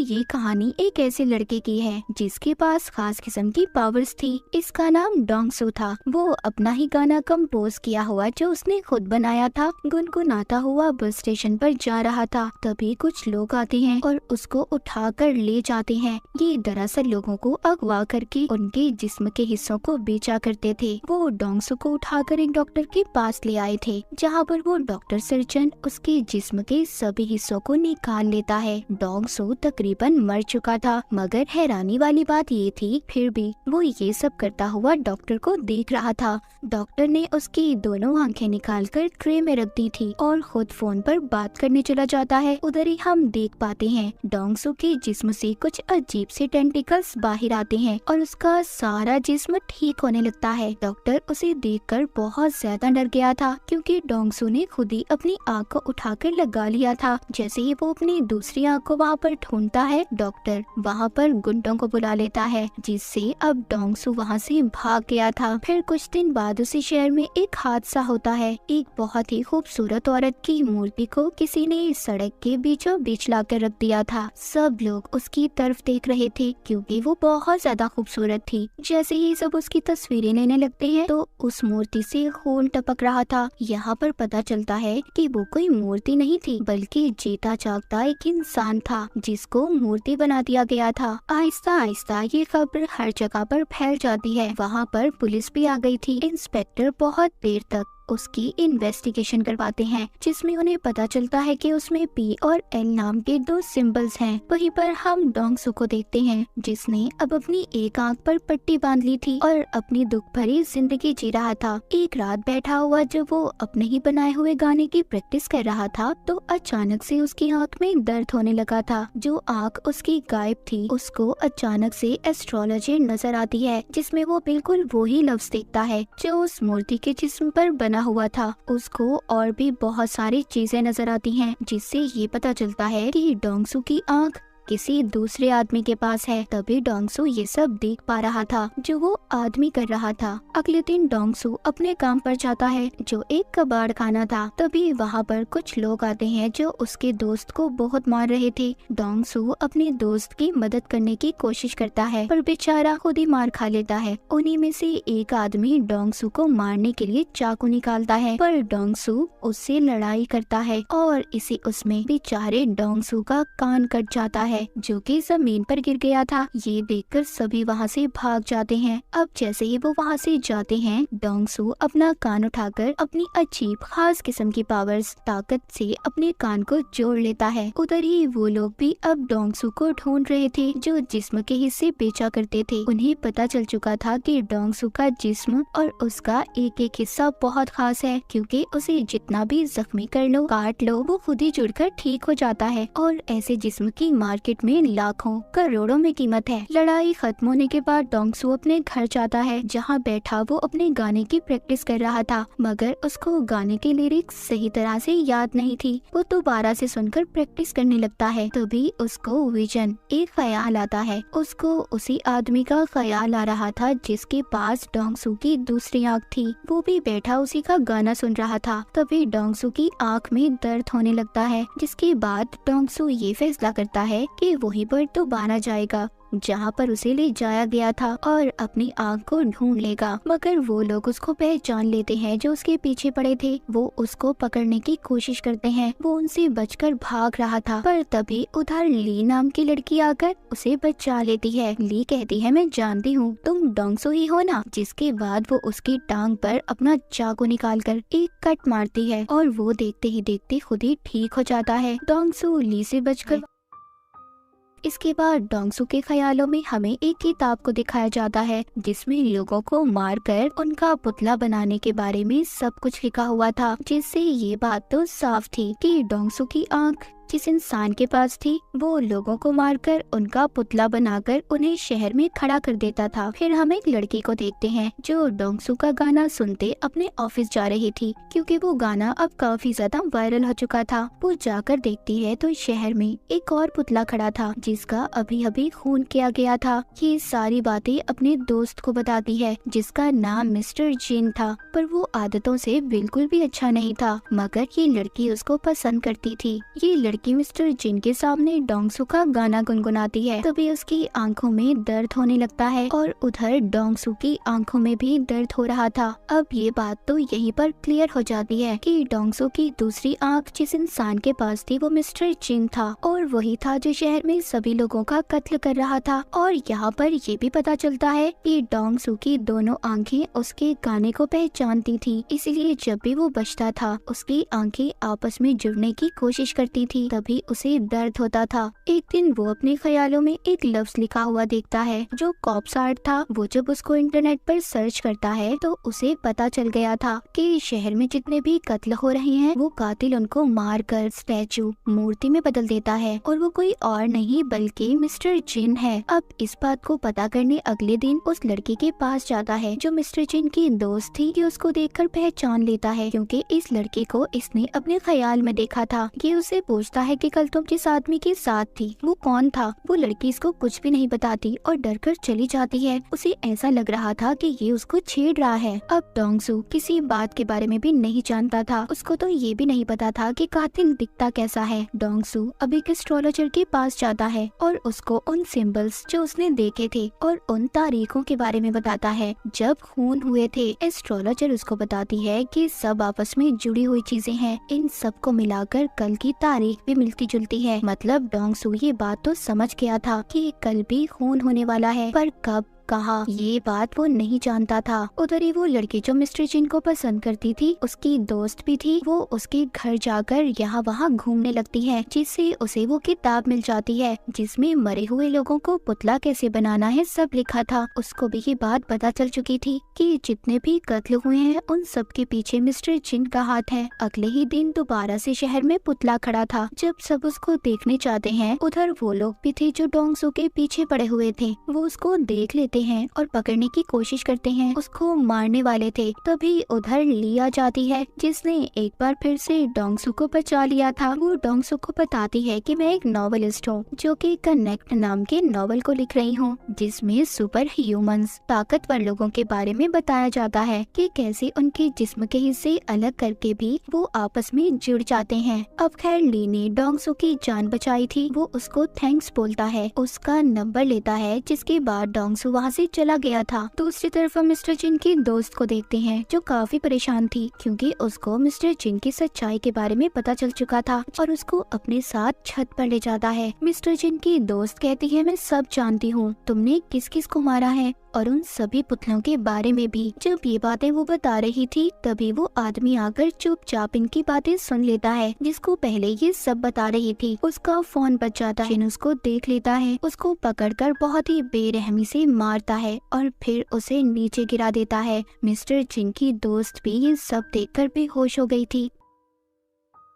ये कहानी एक ऐसे लड़के की है जिसके पास खास किस्म की पावर्स थी। इसका नाम डोंगसू था। वो अपना ही गाना कंपोज किया हुआ जो उसने खुद बनाया था गुनगुनाता हुआ बस स्टेशन पर जा रहा था। तभी कुछ लोग आते हैं और उसको उठाकर ले जाते हैं। ये दरअसल लोगों को अगवा करके उनके जिस्म के हिस्सों को बेचा करते थे। वो डोंगसू को उठाकर एक डॉक्टर के पास ले आए थे, जहाँ पर वो डॉक्टर सर्जन उसके जिस्म के सभी हिस्सों को निकाल लेता है। डोंगसू तकरीबन मर चुका था, मगर हैरानी वाली बात ये थी फिर भी वो ये सब करता हुआ डॉक्टर को देख रहा था। डॉक्टर ने उसकी दोनों आंखें निकालकर ट्रे में रख दी थी और खुद फोन पर बात करने चला जाता है। उधर ही हम देख पाते हैं डोंगसू के जिस्म से कुछ अजीब से टेंटिकल्स बाहर आते हैं और उसका सारा जिस्म ठीक होने लगता है। डॉक्टर उसे देखकर बहुत ज्यादा डर गया था, क्योंकि डोंगसू ने खुद ही अपनी आंख को उठाकर लगा लिया था। जैसे ही वो अपनी दूसरी आंख को वहाँ पर ढूंढता है, डॉक्टर वहाँ पर गुंडों को बुला लेता है, जिससे अब डोंगसू वहाँ से भाग गया था। फिर कुछ दिन बाद उसी शहर में एक हादसा होता है। एक बहुत ही खूबसूरत औरत की मूर्ति को किसी ने सड़क के बीचों बीच लाकर रख दिया था। सब लोग उसकी तरफ देख रहे थे क्योंकि वो बहुत ज्यादा खूबसूरत थी। जैसे ही सब उसकी तस्वीरें लेने लगते हैं तो उस मूर्ति से खून टपक रहा था। यहाँ पर पता चलता है कि वो कोई मूर्ति नहीं थी, बल्कि जीता जागता एक इंसान था जिसको मूर्ति बना दिया गया था। आहिस्ता आहिस्ता ये खबर हर जगह पर फैल जाती है। वहाँ पर पुलिस भी आ गई थी। इंस्पेक्टर बहुत देर तक उसकी इन्वेस्टिगेशन करवाते हैं, जिसमें उन्हें पता चलता है कि उसमें पी और एल नाम के दो सिंबल्स हैं। वहीं पर हम डोंगसू को देखते हैं, जिसने अब अपनी एक आंख पर पट्टी बांध ली थी और अपनी दुख भरी जिंदगी जी रहा था। एक रात बैठा हुआ जब वो अपने ही बनाए हुए गाने की प्रैक्टिस कर रहा था तो अचानक से उसकी आंख में दर्द होने लगा था। जो आंख उसकी गायब थी उसको अचानक से एस्ट्रोलॉजी नजर आती है, जिसमें वो बिल्कुल वही लफ्ज देखता है जो उस मूर्ति के जिस्म पर बना हुआ था। उसको और भी बहुत सारी चीजें नजर आती हैं, जिससे ये पता चलता है कि डोंगसू की आंख किसी दूसरे आदमी के पास है। तभी डोंगसू ये सब देख पा रहा था जो वो आदमी कर रहा था। अगले दिन डोंगसू अपने काम पर जाता है, जो एक कबाड़ खाना था। तभी वहाँ पर कुछ लोग आते हैं जो उसके दोस्त को बहुत मार रहे थे। डोंगसू अपने दोस्त की मदद करने की कोशिश करता है, पर बेचारा खुद ही मार खा लेता है। उन्हीं में से एक आदमी डोंगसू को मारने के लिए चाकू निकालता है, पर डोंगसू उससे लड़ाई करता है और इसी उसमें बेचारे डोंगसू का कान कट जाता है, जो कि जमीन पर गिर गया था। ये देखकर सभी वहाँ से भाग जाते हैं। अब जैसे ही वो वहाँ से जाते हैं, डोंगसू अपना कान उठाकर अपनी अजीब खास किस्म की पावर्स ताकत से अपने कान को जोड़ लेता है। उधर ही वो लोग भी अब डोंगसू को ढूंढ रहे थे जो जिस्म के हिस्से बेचा करते थे। उन्हें पता चल चुका था कि डोंगसू का जिस्म और उसका एक एक हिस्सा बहुत खास है, क्योंकि उसे जितना भी जख्मी कर लो, काट लो, वो खुद ही जुड़कर ठीक हो जाता है। और ऐसे जिस्म की मार्केट में लाखों करोड़ों में कीमत है। लड़ाई खत्म होने के बाद डोंगसू अपने घर जाता है, जहाँ बैठा वो अपने गाने की प्रैक्टिस कर रहा था, मगर उसको गाने के लिरिक्स सही तरह से याद नहीं थी। वो दोबारा से सुनकर प्रैक्टिस करने लगता है। तभी उसको विजन, एक ख्याल आता है। उसको उसी आदमी का ख्याल आ रहा था जिसके पास डोंगसू की दूसरी आंख थी। वो भी बैठा उसी का गाना सुन रहा था। तभी डोंगसू की आंख में दर्द होने लगता है, जिसके बाद डोंगसू ये फैसला करता है कि वहीं पर दोबारा जाएगा जहाँ पर उसे ले जाया गया था और अपनी आंख को ढूंढ लेगा। मगर वो लोग उसको पहचान लेते हैं जो उसके पीछे पड़े थे। वो उसको पकड़ने की कोशिश करते हैं। वो उनसे बचकर भाग रहा था, पर तभी उधर ली नाम की लड़की आकर उसे बचा लेती है। ली कहती है, मैं जानती हूँ तुम डोंगसू ही हो ना। जिसके बाद वो उसकी टांग पर अपना चाकू निकालकर एक कट मारती है और वो देखते ही देखते खुद ही ठीक हो जाता है। डोंगसू ली से बचकर इसके बाद डोंगसू के ख्यालों में हमें एक किताब को दिखाया जाता है, जिसमें लोगों को मारकर उनका पुतला बनाने के बारे में सब कुछ लिखा हुआ था, जिससे ये बात तो साफ थी कि डोंगसू की आंख जिस इंसान के पास थी वो लोगों को मारकर उनका पुतला बनाकर उन्हें शहर में खड़ा कर देता था। फिर हम एक लड़की को देखते हैं जो डोंगसू का गाना सुनते अपने ऑफिस जा रही थी, क्योंकि वो गाना अब काफी ज्यादा वायरल हो चुका था। वो जाकर देखती है तो शहर में एक और पुतला खड़ा था जिसका अभी अभी खून किया गया था। ये सारी बातें अपने दोस्त को बताती है जिसका नाम मिस्टर जिन था, पर वो आदतों से बिल्कुल भी अच्छा नहीं था, मगर ये लड़की उसको पसंद करती थी। ये लड़की लड़की मिस्टर जिन के सामने डोंगसू का गाना गुनगुनाती है। तभी उसकी आंखों में दर्द होने लगता है और उधर डोंगसू की आंखों में भी दर्द हो रहा था। अब ये बात तो यहीं पर क्लियर हो जाती है कि डोंगसू की दूसरी आंख जिस इंसान के पास थी वो मिस्टर जिन था और वही था जो शहर में सभी लोगों का कत्ल कर रहा था। और यहाँ पर ये भी पता चलता है कि डोंगसू की दोनों आंखें उसके गाने को पहचानती थी, इसीलिए जब भी वो बजता था उसकी आंखें आपस में जुड़ने की कोशिश करती थी, तभी उसे दर्द होता था। एक दिन वो अपने ख्यालों में एक लफ्ज लिखा हुआ देखता है जो कॉप्स आर्ट था। वो जब उसको इंटरनेट पर सर्च करता है तो उसे पता चल गया था कि शहर में जितने भी कत्ल हो रहे हैं वो कातिल उनको मारकर स्टैचू मूर्ति में बदल देता है और वो कोई और नहीं बल्कि मिस्टर जिन है। अब इस बात को पता करने अगले दिन उस लड़की के पास जाता है जो मिस्टर जिन की दोस्त थी, कि उसको देखकर पहचान लेता है क्योंकि इस लड़के को इसने अपने ख्याल में देखा था। ये उसे पूछता है कि कल तुम जिस आदमी के साथ थी वो कौन था। वो लड़की इसको कुछ भी नहीं बताती और डर कर चली जाती है। उसे ऐसा लग रहा था कि ये उसको छेड़ रहा है। अब डोंगसू किसी बात के बारे में भी नहीं जानता था। उसको तो ये भी नहीं पता था कि कातिल दिखता कैसा है। डोंगसू अब एक एस्ट्रोलॉजर के पास जाता है और उसको उन सिंबल्स जो उसने देखे थे और उन तारीखों के बारे में बताता है जब खून हुए थे। एस्ट्रोलॉजर उसको बताती है कि सब आपस में जुड़ी हुई चीजें हैं, इन सब को मिलाकर कल की तारीख भी मिलती जुलती है। मतलब डोंगसू ये बात तो समझ गया था कि कल भी खून होने वाला है, पर कब कहा ये बात वो नहीं जानता था। उधर ही वो लड़की जो मिस्टर जिन को पसंद करती थी उसकी दोस्त भी थी। वो उसके घर जाकर यहाँ वहाँ घूमने लगती है, जिससे उसे वो किताब मिल जाती है जिसमें मरे हुए लोगों को पुतला कैसे बनाना है सब लिखा था। उसको भी ये बात पता चल चुकी थी कि जितने भी कत्ल हुए हैं उन सब के पीछे मिस्टर जिन का हाथ है। अगले ही दिन दोबारा से शहर में पुतला खड़ा था। जब सब उसको देखने जाते हैं उधर वो लोग भी थे जो डोंगसू के पीछे पड़े हुए थे। वो उसको देख लेते हैं और पकड़ने की कोशिश करते हैं, उसको मारने वाले थे। तभी उधर ली आ जाती है जिसने एक बार फिर से डोंगसू को बचा लिया था। वो डोंगसू को बताती है कि मैं एक नॉवेलिस्ट हूँ जो कि कनेक्ट नाम के नॉवल को लिख रही हूँ जिसमें सुपर ह्यूमंस ताकतवर लोगों के बारे में बताया जाता है कि कैसे उनके जिस्म के हिस्से अलग करके भी वो आपस में जुड़ जाते हैं। अब खैर ली ने डोंगसू की जान बचाई थी। वो उसको थैंक्स बोलता है, उसका नंबर लेता है, जिसके बाद डोंगसू वहाँ से चला गया था। दूसरी तरफ हम मिस्टर जिन की दोस्त को देखते हैं जो काफी परेशान थी क्योंकि उसको मिस्टर जिन की सच्चाई के बारे में पता चल चुका था और उसको अपने साथ छत पर ले जाता है। मिस्टर जिन की दोस्त कहती है मैं सब जानती हूँ, तुमने किस किस को मारा है और उन सभी पुतलों के बारे में भी। जब ये बातें वो बता रही थी तभी वो आदमी आकर चुपचाप इनकी बातें सुन लेता है जिसको पहले ये सब बता रही थी। उसका फोन बज जाता है। जिन उसको देख लेता है, उसको पकड़कर बहुत ही बेरहमी से मारता है और फिर उसे नीचे गिरा देता है। मिस्टर जिन की दोस्त भी ये सब देखकर बेहोश हो गई थी।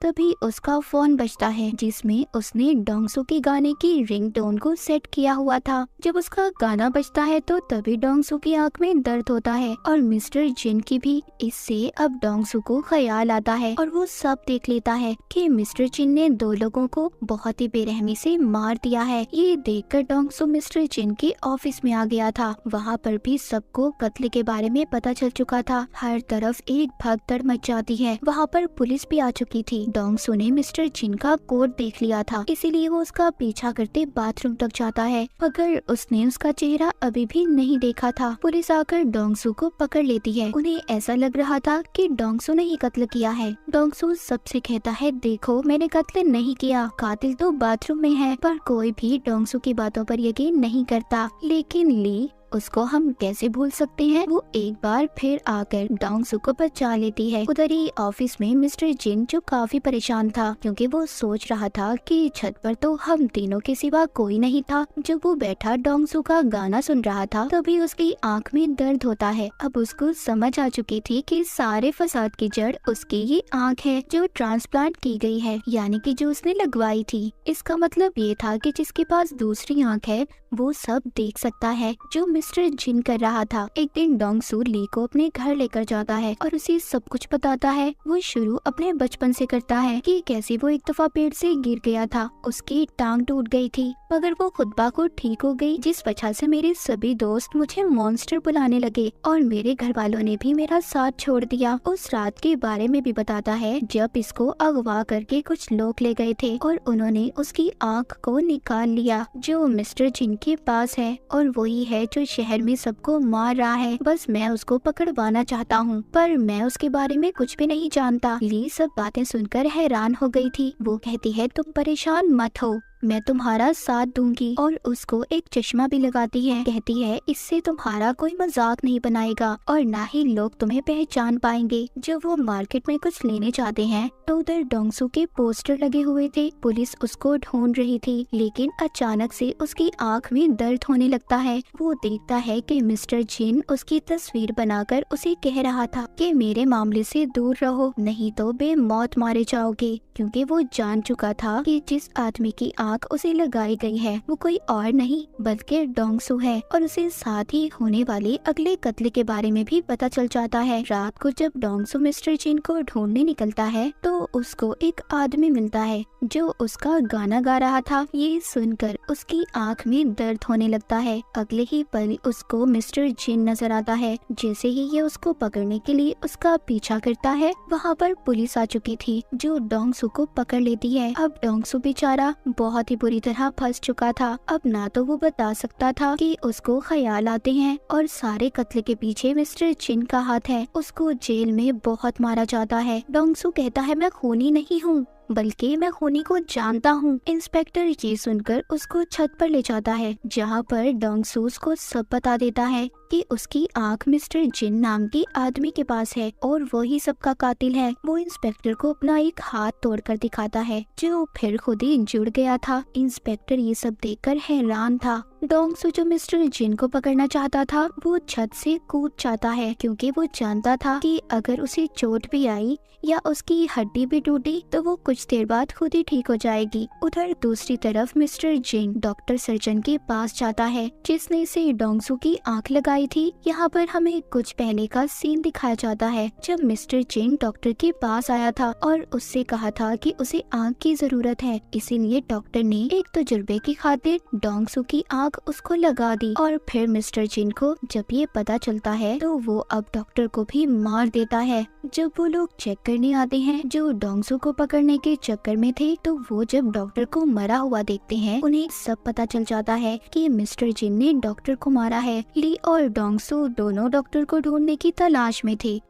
तभी उसका फोन बजता है जिसमें उसने डोंगसू के गाने की रिंगटोन को सेट किया हुआ था। जब उसका गाना बजता है तो तभी डोंगसू की आंख में दर्द होता है और मिस्टर जिन की भी। इससे अब डोंगसू को ख्याल आता है और वो सब देख लेता है कि मिस्टर जिन ने 2 लोगों को बहुत ही बेरहमी से मार दिया है। ये देखकर डोंगसू मिस्टर जिन के ऑफिस में आ गया था। वहाँ पर भी सबको कत्ल के बारे में पता चल चुका था। हर तरफ एक भगदड़ मच जाती है। वहाँ पर पुलिस भी आ चुकी थी। डोंगसू ने मिस्टर जिन का कोट देख लिया था, इसीलिए वो उसका पीछा करते बाथरूम तक जाता है, मगर उसने उसका चेहरा अभी भी नहीं देखा था। पुलिस आकर डोंगसू को पकड़ लेती है। उन्हें ऐसा लग रहा था कि डोंगसू ने ही कत्ल किया है। डोंगसू सबसे कहता है देखो मैंने कत्ल नहीं किया, कातिल तो बाथरूम में है। पर कोई भी डोंगसू की बातों पर यकीन नहीं करता। लेकिन ली उसको हम कैसे भूल सकते हैं। वो एक बार फिर आकर डोंगसू को बचा लेती है। उधर ही ऑफिस में मिस्टर जिन जो काफी परेशान था क्योंकि वो सोच रहा था कि छत पर तो हम तीनों के सिवा कोई नहीं था। जब वो बैठा डोंगसू का गाना सुन रहा था तभी उसकी आंख में दर्द होता है। अब उसको समझ आ चुकी थी कि सारे फसाद की जड़ उसकी ये आंख है जो ट्रांसप्लांट की गई है, यानी कि जो उसने लगवाई थी। इसका मतलब ये था कि जिसके पास दूसरी आंख है वो सब देख सकता है जो मिस्टर जिन कर रहा था। एक दिन डोंगसू ली को अपने घर लेकर जाता है और उसे सब कुछ बताता है। वो शुरू अपने बचपन से करता है कि कैसे वो एक दफा पेड़ से गिर गया था, उसकी टांग टूट गई थी मगर वो खुद ब खुद ठीक हो गई, जिस वजह से मेरे सभी दोस्त मुझे मॉन्स्टर बुलाने लगे और मेरे घर वालों ने भी मेरा साथ छोड़ दिया। उस रात के बारे में भी बताता है जब इसको अगवा करके कुछ लोग ले गए थे और उन्होंने उसकी आँख को निकाल लिया, जो मिस्टर जिन के पास है और वही है जो शहर में सबको मार रहा है। बस मैं उसको पकड़वाना चाहता हूँ पर मैं उसके बारे में कुछ भी नहीं जानता। ली सब बातें सुनकर हैरान हो गई थी। वो कहती है तुम परेशान मत हो, मैं तुम्हारा साथ दूंगी और उसको एक चश्मा भी लगाती है। कहती है इससे तुम्हारा कोई मजाक नहीं बनाएगा और ना ही लोग तुम्हें पहचान पाएंगे। जब वो मार्केट में कुछ लेने जाते हैं तो उधर डोंगसू के पोस्टर लगे हुए थे। पुलिस उसको ढूंढ रही थी लेकिन अचानक से उसकी आंख में दर्द होने लगता है। वो देखता है कि मिस्टर जिन उसकी तस्वीर बनाकर उसे कह रहा था कि मेरे मामले से दूर रहो नहीं तो बेमौत मारे जाओगे, क्योंकि वो जान चुका था कि जिस आदमी की आंख उसे लगाई गई है वो कोई और नहीं बल्कि डोंगसू है और उसे साथ ही होने वाले अगले कत्ल के बारे में भी पता चल जाता है। रात को जब डोंगसू मिस्टर जिन को ढूंढने निकलता है तो उसको एक आदमी मिलता है जो उसका गाना गा रहा था। ये सुनकर उसकी आंख में दर्द होने लगता है। अगले ही पल उसको मिस्टर जिन नजर आता है। जैसे ही ये उसको पकड़ने के लिए उसका पीछा करता है वहाँ पर पुलिस आ चुकी थी जो डोंगसू को पकड़ लेती है। अब डोंगसू बेचारा बहुत ही बुरी तरह फंस चुका था। अब ना तो वो बता सकता था कि उसको ख्याल आते हैं और सारे कत्ल के पीछे मिस्टर जिन का हाथ है। उसको जेल में बहुत मारा जाता है। डोंगसू कहता है मैं खूनी नहीं हूँ बल्कि मैं खूनी को जानता हूँ। इंस्पेक्टर ये सुनकर उसको छत पर ले जाता है जहाँ पर डोंगसू को सब बता देता है कि उसकी आंख मिस्टर जिन नाम के आदमी के पास है और वही सबका कातिल है। वो इंस्पेक्टर को अपना एक हाथ तोड़कर दिखाता है जो फिर खुद ही जुड़ गया था। इंस्पेक्टर ये सब देखकर हैरान था। डोंगसू जो मिस्टर जिन को पकड़ना चाहता था वो छत से कूद जाता है क्योंकि वो जानता था कि अगर उसे चोट भी आई या उसकी हड्डी भी टूटी तो वो कुछ देर बाद खुद ही ठीक हो जाएगी। उधर दूसरी तरफ मिस्टर जिन डॉक्टर सर्जन के पास जाता है जिसने इसे डोंगसू की आंख लगाई थी। यहाँ पर हमें कुछ पहले का सीन दिखाया जाता है जब मिस्टर जिन डॉक्टर के पास आया था और उससे कहा था कि उसे आंख की जरूरत है, इसीलिए डॉक्टर ने एक तजुर्बे की खातिर डोंगसू की आंख उसको लगा दी। और फिर मिस्टर जिन को जब ये पता चलता है तो वो अब डॉक्टर को भी मार देता है। जब वो लोग चेक करने आते हैं जो डोंगसू को पकड़ने के चक्कर में थे तो वो जब डॉक्टर को मरा हुआ देखते हैं उन्हें सब पता चल जाता है कि मिस्टर जिन ने डॉक्टर को मारा है। ली और डोंगसू दोनों डॉक्टर को ढूंढने की तलाश में थे।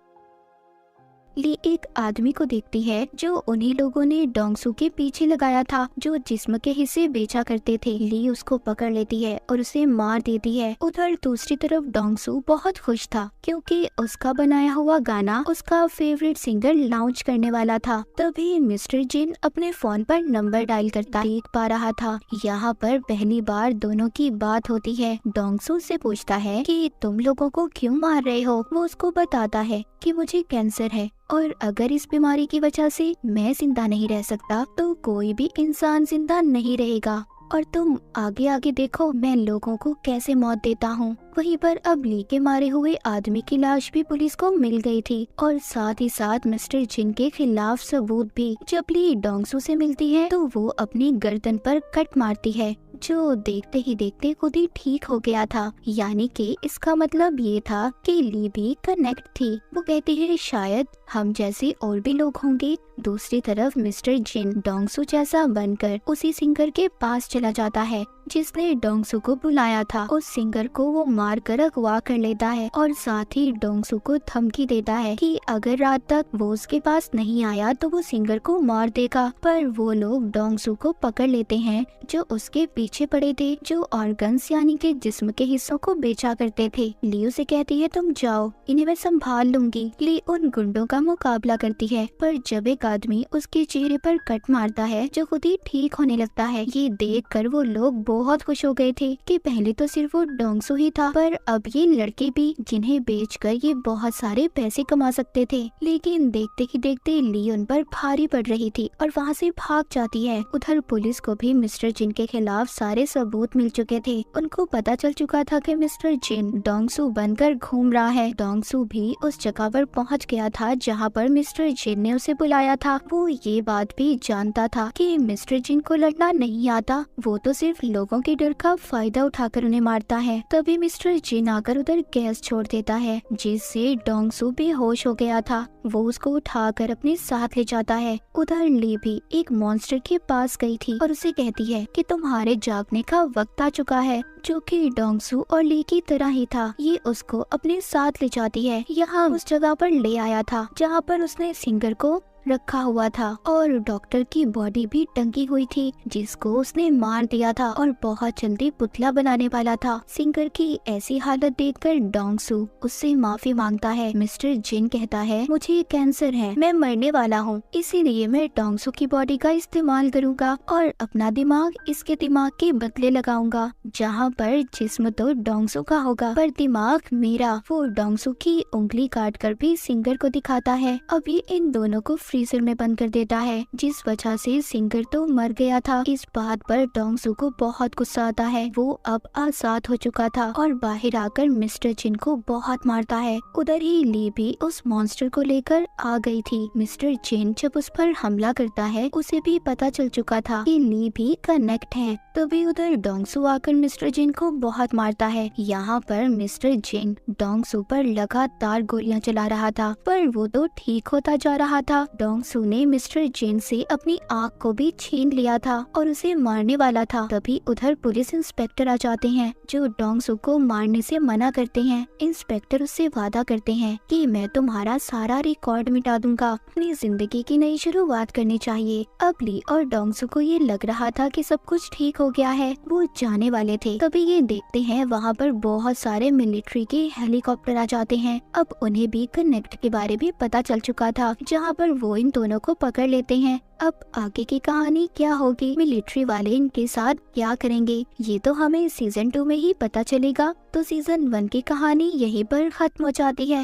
ली एक आदमी को देखती है जो उन्हीं लोगों ने डोंगसू के पीछे लगाया था जो जिस्म के हिस्से बेचा करते थे। ली उसको पकड़ लेती है और उसे मार देती है। उधर दूसरी तरफ डोंगसू बहुत खुश था क्योंकि उसका बनाया हुआ गाना उसका फेवरेट सिंगर लॉन्च करने वाला था। तभी मिस्टर जिन अपने फोन पर नंबर डायल करता देख पा रहा था। यहाँ पर पहली बार दोनों की बात होती है। डोंगसू से पूछता है कि तुम लोगों को क्यों मार रहे हो। वो उसको बताता है कि मुझे कैंसर है और अगर इस बीमारी की वजह से मैं जिंदा नहीं रह सकता तो कोई भी इंसान जिंदा नहीं रहेगा और तुम आगे आगे देखो मैं लोगों को कैसे मौत देता हूँ। वहीं पर अब ली के मारे हुए आदमी की लाश भी पुलिस को मिल गई थी और साथ ही साथ मिस्टर जिन के खिलाफ सबूत भी। जब ली डोंगसू से मिलती है तो वो अपनी गर्दन पर कट मारती है जो देखते ही देखते खुद ही ठीक हो गया था। यानी कि इसका मतलब ये था कि ली भी कनेक्ट थी। वो कहती है शायद हम जैसे और भी लोग होंगे। दूसरी तरफ मिस्टर जिन डोंगसू जैसा बनकर उसी सिंगर के पास चला जाता है जिसने डोंगसू को बुलाया था। उस सिंगर को वो मार कर अगवा कर लेता है और साथ ही डोंगसू को धमकी देता है कि अगर रात तक वो उसके पास नहीं आया तो वो सिंगर को मार देगा। पर वो लोग डोंगसू को पकड़ लेते हैं जो उसके पीछे पड़े थे, जो ऑर्गन्स यानी के जिस्म के हिस्सों को बेचा करते थे। ली उसे कहती है तुम जाओ, इन्हें मैं संभाल लूंगी। ली उन गुंडों का मुकाबला करती है पर जब एक आदमी उसके चेहरे पर कट मारता है जो खुद ही ठीक होने लगता है। ये देख कर वो लोग बोल बहुत खुश हो गए थे कि पहले तो सिर्फ वो डोंगसू ही था, पर अब ये लड़के भी जिन्हें बेचकर ये बहुत सारे पैसे कमा सकते थे। लेकिन देखते ही देखते ली उन पर भारी पड़ रही थी और वहाँ से भाग जाती है। उधर पुलिस को भी मिस्टर जिन के खिलाफ सारे सबूत मिल चुके थे। उनको पता चल चुका था कि मिस्टर जिन डोंगसू बनकर घूम रहा है। डोंगसू भी उस जगह पर पहुँच गया था जहाँ पर मिस्टर जिन ने उसे बुलाया था। वो ये बात भी जानता था कि मिस्टर जिन को लड़ना नहीं आता, वो तो सिर्फ लोगों के डर का फायदा उठाकर उन्हें मारता है। तभी मिस्टर जिन आकर उधर गैस छोड़ देता है, जिससे डोंगसू बेहोश हो गया था। वो उसको उठाकर अपने साथ ले जाता है। उधर ली भी एक मॉन्स्टर के पास गई थी और उसे कहती है कि तुम्हारे जागने का वक्त आ चुका है, जो कि डोंगसू और ली की तरह ही था। ये उसको अपने साथ ले जाती है। यहाँ उस जगह पर ले आया था जहाँ पर उसने सिंगर को रखा हुआ था और डॉक्टर की बॉडी भी टंगी हुई थी, जिसको उसने मार दिया था और बहुत जल्दी पुतला बनाने वाला था। सिंगर की ऐसी हालत देखकर डोंगसू उससे माफी मांगता है। मिस्टर जिन कहता है, मुझे कैंसर है, मैं मरने वाला हूँ, इसीलिए मैं डोंगसू की बॉडी का इस्तेमाल करूँगा और अपना दिमाग इसके दिमाग के बदले लगाऊंगा। जहाँ पर जिस्म तो डोंगसू का होगा पर दिमाग मेरा। वो डोंगसू की उंगली काट कर भी सिंगर को दिखाता है। अभी इन दोनों को फ्रीजर में बंद कर देता है, जिस वजह से सिंगर तो मर गया था। इस बात पर डोंगसू को बहुत गुस्सा आता है। वो अब आजाद हो चुका था और बाहर आकर मिस्टर जिन को बहुत मारता है। उधर ही ली भी उस मॉन्स्टर को लेकर आ गई थी। मिस्टर जिन जब उस पर हमला करता है, उसे भी पता चल चुका था कि ली भी कनेक्ट है। तभी उधर डोंगसू आकर मिस्टर जिन को बहुत मारता है। यहाँ पर मिस्टर जिन डोंगसू पर लगातार गोलियां चला रहा था, पर वो तो ठीक होता जा रहा था। डोंगसू ने मिस्टर जिन से अपनी आँख को भी छीन लिया था और उसे मारने वाला था। तभी उधर पुलिस इंस्पेक्टर आ जाते हैं, जो डोंगसू को मारने से मना करते हैं। इंस्पेक्टर उससे वादा करते हैं कि मैं तुम्हारा सारा रिकॉर्ड मिटा दूंगा, अपनी जिंदगी की नई शुरुआत करनी चाहिए। अब ली और डोंगसू को ये लग रहा था कि सब कुछ ठीक हो गया है, वो जाने वाले थे। तभी ये देखते हैं वहाँ पर बहुत सारे मिलिट्री के हेलीकॉप्टर आ जाते हैं। अब उन्हें भी कनेक्ट के बारे में पता चल चुका था, जहाँ पर वो इन दोनों को पकड़ लेते हैं। अब आगे की कहानी क्या होगी, मिलिट्री वाले इनके साथ क्या करेंगे, ये तो हमें सीजन 2 में ही पता चलेगा। तो सीजन 1 की कहानी यहीं पर खत्म हो जाती है।